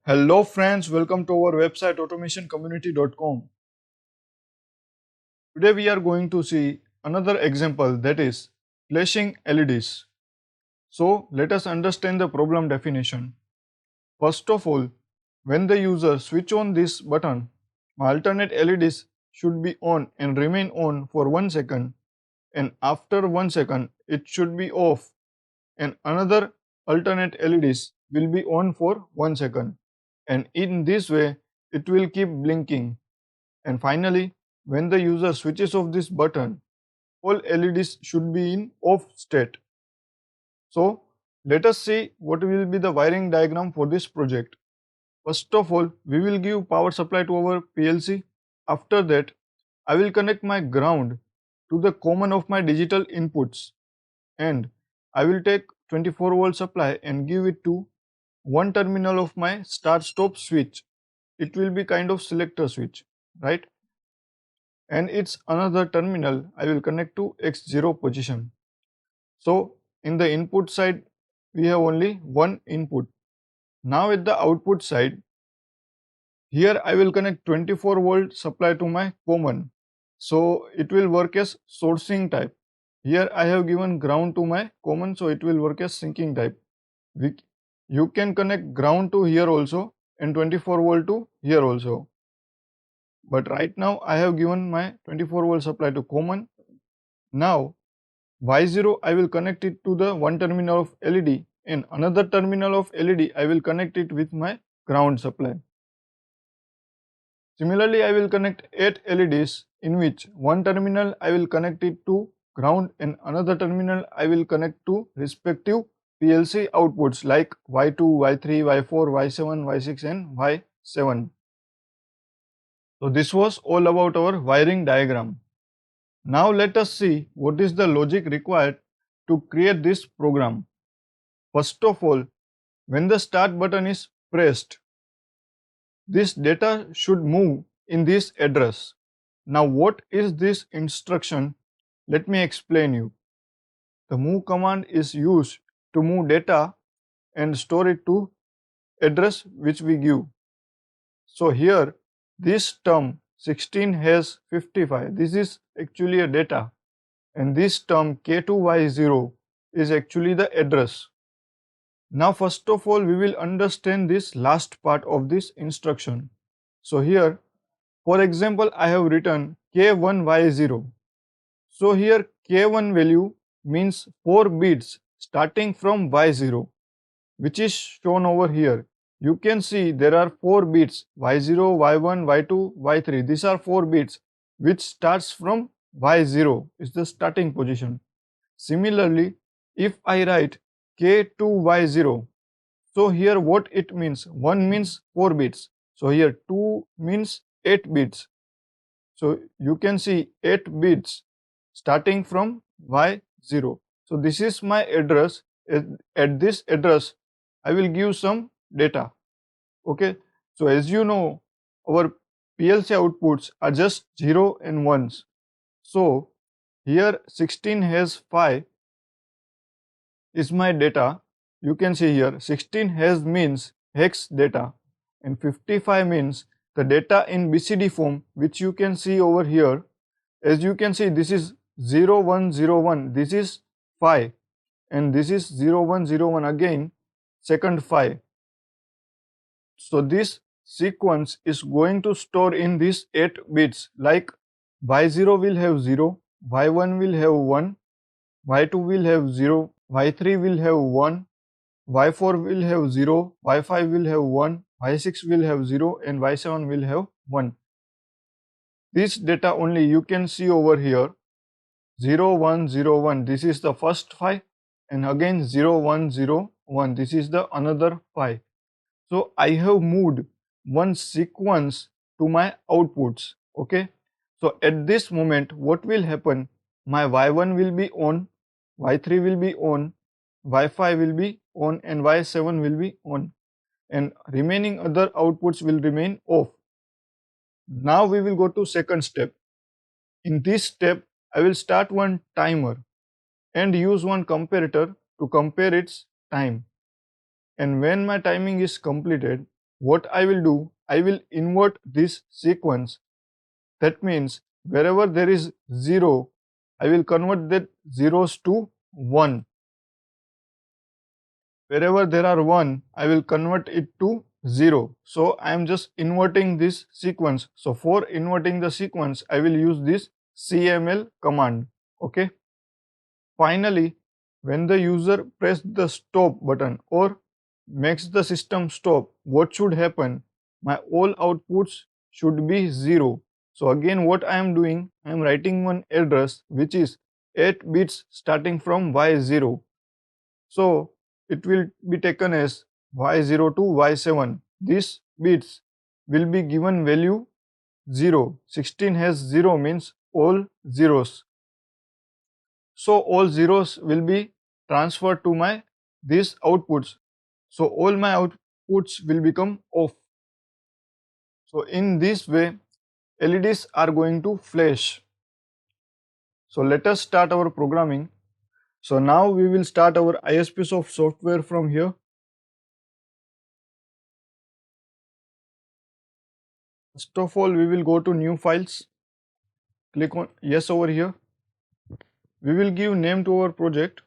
Hello friends, welcome to our website automationcommunity.com. Today we are going to see another example, that is flashing LEDs. So let us understand the problem definition. First of all, when the user switch on this button, alternate LEDs should be on and remain on for 1 second, and after 1 second it should be off and another alternate LEDs will be on for 1 second, and in this way it will keep blinking. And finally, when the user switches off this button, all LEDs should be in off state. So let us see what will be the wiring diagram for this project. First of all, we will give power supply to our PLC. After that, I will connect my ground to the common of my digital inputs, and I will take 24-volt supply and give it to one terminal of my start stop switch. It will be kind of selector switch, right? And its another terminal I will connect to X0 position. So in the input side we have only one input. Now at the output side, here I will connect 24-volt supply to my common. So it will work as sourcing type. Here I have given ground to my common, so it will work as sinking type. You can connect ground to here also and 24-volt to here also. But right now I have given my 24-volt supply to common. Now Y0 I will connect it to the one terminal of LED, and another terminal of LED I will connect it with my ground supply. Similarly, I will connect 8 LEDs, in which one terminal I will connect it to ground and another terminal I will connect to respective PLC outputs like Y2, Y3, Y4, Y7, Y6 and Y7. So this was all about our wiring diagram. Now let us see what is the logic required to create this program. First of all, when the start button is pressed, this data should move in this address. Now what is this instruction? Let me explain you. The move command is used to move data and store it to address which we give. So here this term 16 has 55, this is actually a data, and this term K2Y0 is actually the address. Now first of all we will understand this last part of this instruction. So here, for example, I have written K1Y0. So here K1 value means 4 bits starting from Y0, which is shown over here. You can see there are 4 bits Y0, Y1, Y2, Y3. These are 4 bits which starts from Y0 is the starting position. Similarly, if I write K2Y0, so here what it means? 1 means 4 bits. So here 2 means 8 bits. So you can see 8 bits starting from Y0. So this is my address. At this address, I will give some data. Okay. So as you know, our PLC outputs are just 0 and 1s. So here 16 has 5 is my data. You can see here 16 has means hex data, and 55 means the data in BCD form, which you can see over here. As you can see, this is 0101, this is 5, and this is 0101 again, second 5. So this sequence is going to store in these 8 bits, like Y0 will have 0, Y1 will have 1, Y2 will have 0, Y3 will have 1, Y4 will have 0, Y5 will have 1, Y6 will have 0, and Y7 will have 1. This data only you can see over here, 0101, this is the first 5, and again 0101, this is the another 5. So I have moved one sequence to my outputs. Okay. So at this moment, what will happen? My Y1 will be on, Y3 will be on, Y5 will be on, and Y7 will be on, and remaining other outputs will remain off. Now we will go to second step. In this step, I will start one timer and use one comparator to compare its time. And when my timing is completed, what I will do, I will invert this sequence. That means wherever there is 0, I will convert that zeros to 1. Wherever there are 1, I will convert it to 0. So I am just inverting this sequence. So for inverting the sequence, I will use this CML command. Okay. Finally, when the user press the stop button or makes the system stop, what should happen? My all outputs should be 0. So again what I am doing, I am writing one address which is 8 bits starting from Y0. So it will be taken as Y0 to Y7. These bits will be given value 0. 16 has 0 means all zeros. So all zeros will be transferred to my these outputs. So all my outputs will become off. So in this way LEDs are going to flash. So let us start our programming. So now we will start our ISPsoft software from here. First of all, we will go to new files. Click on yes over here. We will give name to our project.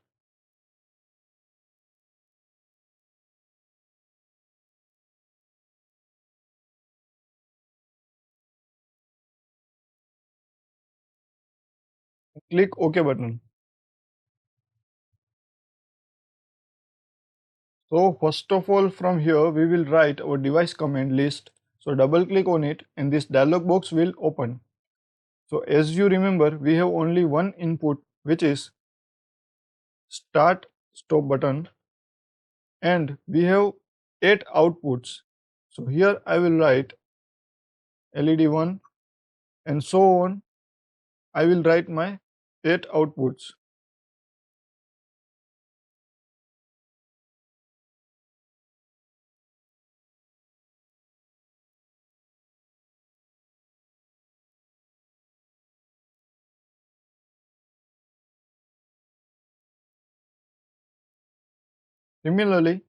Click OK button. So first of all, from here we will write our device command list. So double click on it and this dialog box will open. So as you remember, we have only one input which is start stop button and we have 8 outputs. So here I will write LED1 and so on. I will write my 8 outputs. Similarly,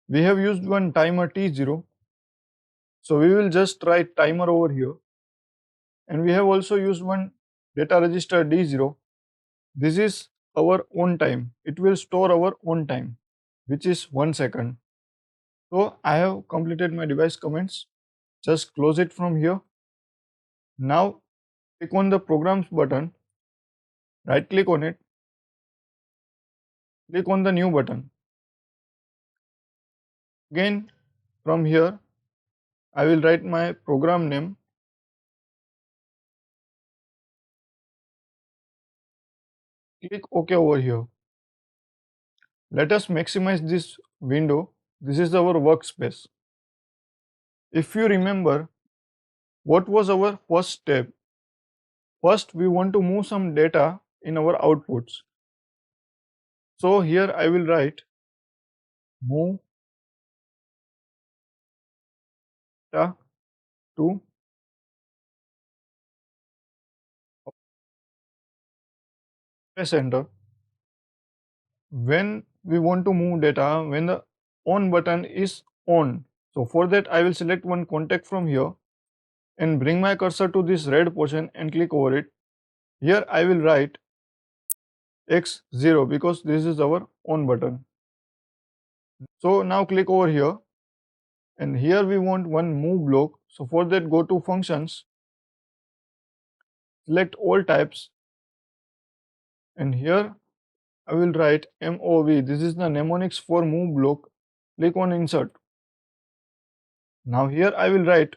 we have used one timer T0. So we will just write timer over here. And we have also used one data register D0. This is our on time. It will store our on time, which is 1 second. So I have completed my device comments. Just close it from here. Now click on the programs button, right click on it, click on the new button. Again from here I will write my program name. Click OK over here. Let us maximize this window. This is our workspace. If you remember, what was our first step? First, we want to move some data in our outputs. So here I will write move data to press enter. When we want to move data, when the on button is on. So for that I will select one contact from here and bring my cursor to this red portion and click over it. Here I will write X0 because this is our on button. So now click over here and here we want one move block. So for that go to functions, select all types and here I will write MOV. This is the mnemonics for move block. Click on insert. Now here I will write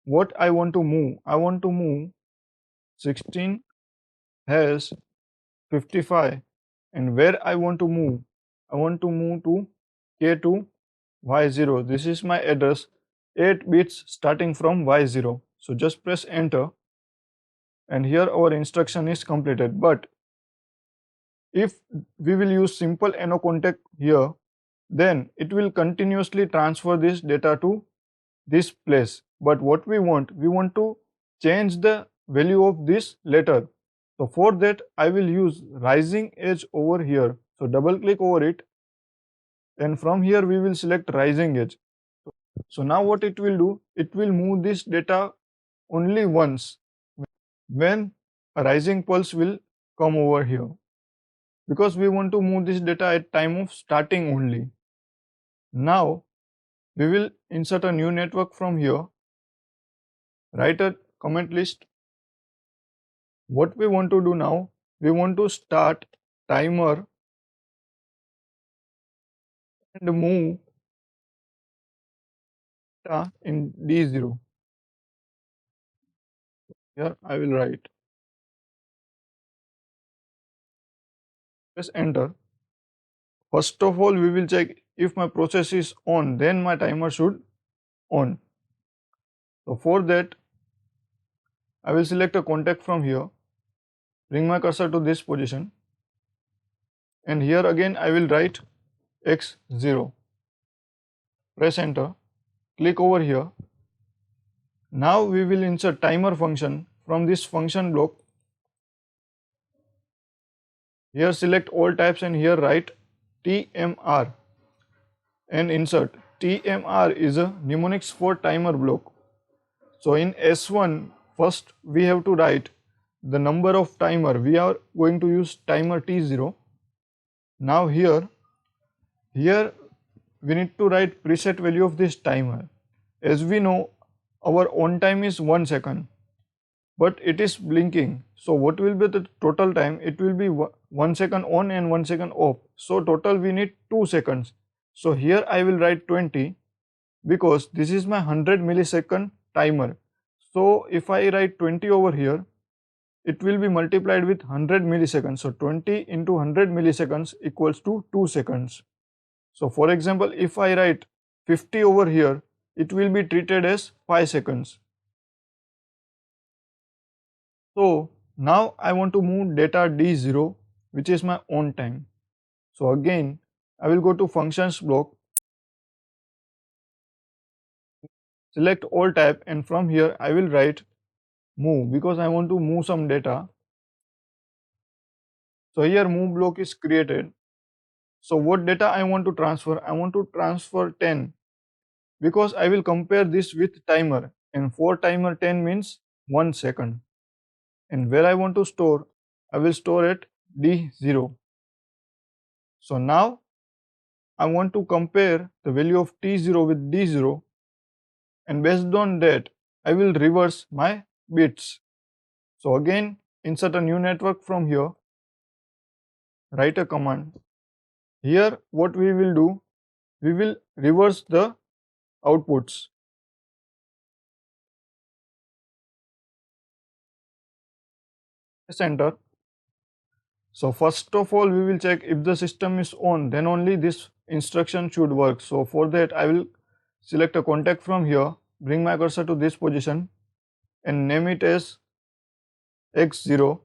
what I want to move. I want to move 16 has 55 and where I want to move. I want to move to K2 Y0. This is my address, 8 bits starting from Y0. So just press enter and here our instruction is completed. But if we will use simple NO contact here, then it will continuously transfer this data to this place. But what we want to change the value of this letter. So for that I will use rising edge over here. So double click over it and from here we will select rising edge. So now what it will do, it will move this data only once when a rising pulse will come over here, because we want to move this data at time of starting only. Now we will insert a new network from here, write a comment list. What we want to do now, we want to start timer and move data in D0. Here I will write, press enter. First of all, we will check if my process is on, then my timer should on. So for that, I will select a contact from here, bring my cursor to this position, and here again I will write X0. Press enter, click over here. Now we will insert timer function from this function block. Here select all types and here write TMR and insert. TMR is a mnemonics for timer block. So in S1, first we have to write the number of timer. We are going to use timer T0. Now here we need to write preset value of this timer. As we know, our on time is 1 second, but it is blinking. So what will be the total time? It will be 1 second on and 1 second off. So total we need 2 seconds. So here I will write 20 because this is my 100 millisecond timer. So if I write 20 over here, it will be multiplied with 100 milliseconds. So 20 into 100 milliseconds equals to 2 seconds. So for example, if I write 50 over here, it will be treated as 5 seconds. So now I want to move data D0, which is my on time. So again, I will go to functions block, select all type, and from here I will write move because I want to move some data. So here move block is created. So what data I want to transfer? I want to transfer 10 because I will compare this with timer, and for timer 10 means 1 second. And where I want to store, I will store at D0. So now I want to compare the value of T0 with D0, and based on that I will reverse my bits. So again, insert a new network from here, write a command. Here what we will do, we will reverse the outputs. Press enter. So first of all we will check if the system is on, then only this instruction should work. So for that I will select a contact from here, bring my cursor to this position and name it as X0,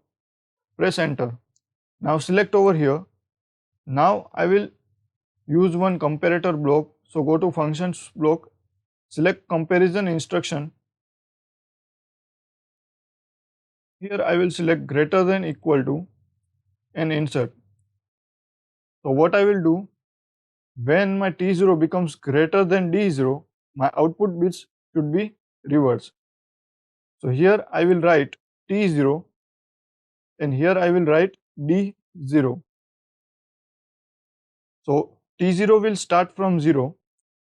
press enter. Now select over here. Now I will use one comparator block. So go to functions block, select comparison instruction. Here I will select greater than equal to and insert. So what I will do, when my T0 becomes greater than D0, my output bits should be reversed. So here I will write T0 and here I will write D0. So T0 will start from 0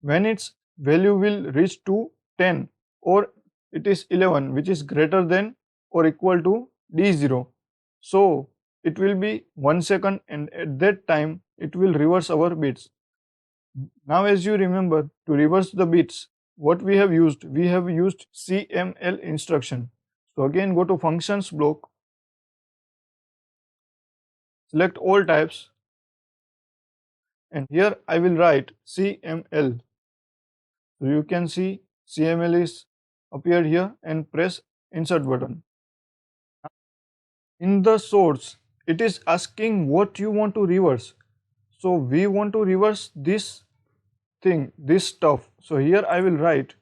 when its value will reach to 10 or it is 11, which is greater than or equal to D0. So it will be 1 second and at that time it will reverse our bits. Now as you remember, to reverse the bits, what we have used CML instruction. So again go to functions block, select all types, and here I will write CML. So you can see CML is appeared here and press insert button. In the source, it is asking what you want to reverse. So we want to reverse this thing, this stuff. So here I will write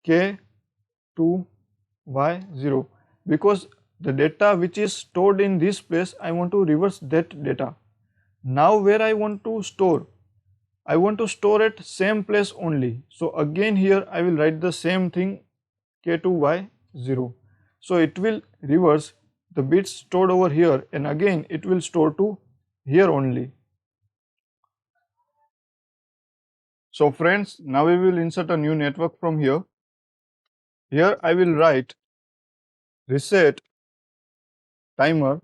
K2Y0 because the data which is stored in this place, I want to reverse that data. Now where I want to store, I want to store at same place only. So again here I will write the same thing K2Y0. So it will reverse the bits stored over here and again it will store to here only. So friends, now we will insert a new network from here. Here I will write reset timer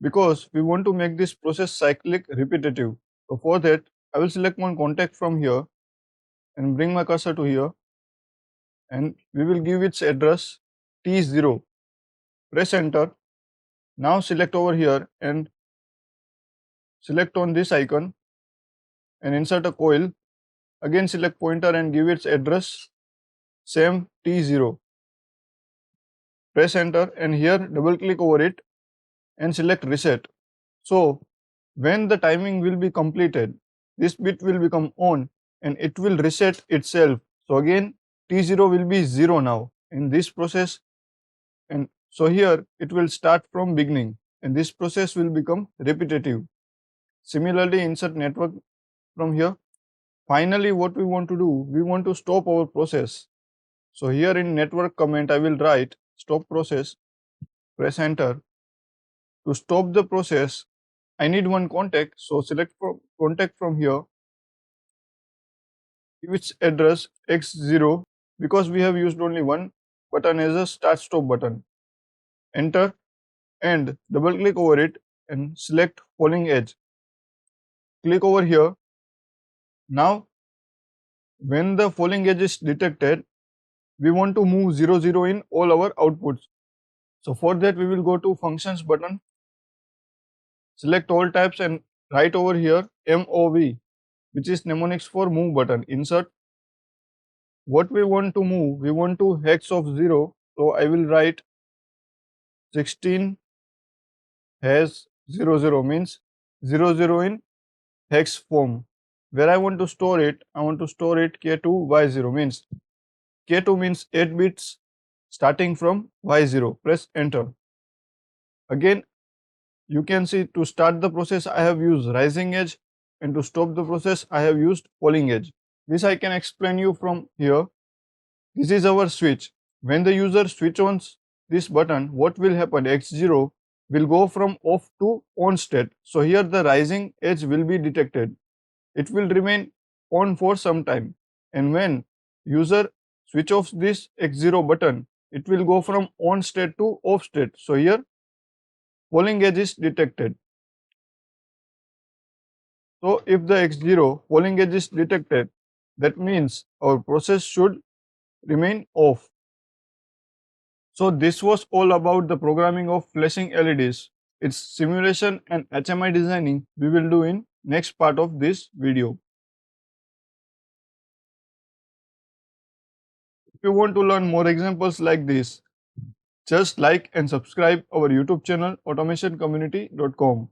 because we want to make this process cyclic repetitive. So for that I will select one contact from here and bring my cursor to here and we will give its address T0. Press enter. Now select over here and select on this icon and insert a coil. Again select pointer and give its address same T0. Press enter and here double click over it and select reset. So when the timing will be completed, this bit will become on and it will reset itself. So again T0 will be 0 now in this process, and so here it will start from beginning and this process will become repetitive. Similarly insert network from here. Finally what we want to do, we want to stop our process. So here in network comment I will write stop process, press enter. To stop the process I need one contact, so select contact from here, give its address x0 because we have used only one button as a start stop button. Enter and double click over it and select falling edge. Click over here. Now when the falling edge is detected, we want to move 0 0 in all our outputs. So for that we will go to functions button, select all types and write over here MOV, which is mnemonics for move button. Insert what we want to move, we want to hex of 0, so I will write 16 has 0 0 means 0 0 in hex form. Where I want to store it, I want to store it K2Y0 means K2 means 8 bits starting from Y0. Press enter. Again you can see to start the process I have used rising edge and to stop the process I have used falling edge. This I can explain you from here. This is our switch. When the user switch on this button, what will happen? X0 will go from off to on state. So here the rising edge will be detected. It will remain on for some time. And when user switch off this X0 button, it will go from on state to off state. So here falling edge is detected. So if the X0 falling edge is detected, that means our process should remain off. So this was all about the programming of flashing LEDs. Its simulation and HMI designing we will do in next part of this video. If you want to learn more examples like this, just like and subscribe our YouTube channel automationcommunity.com.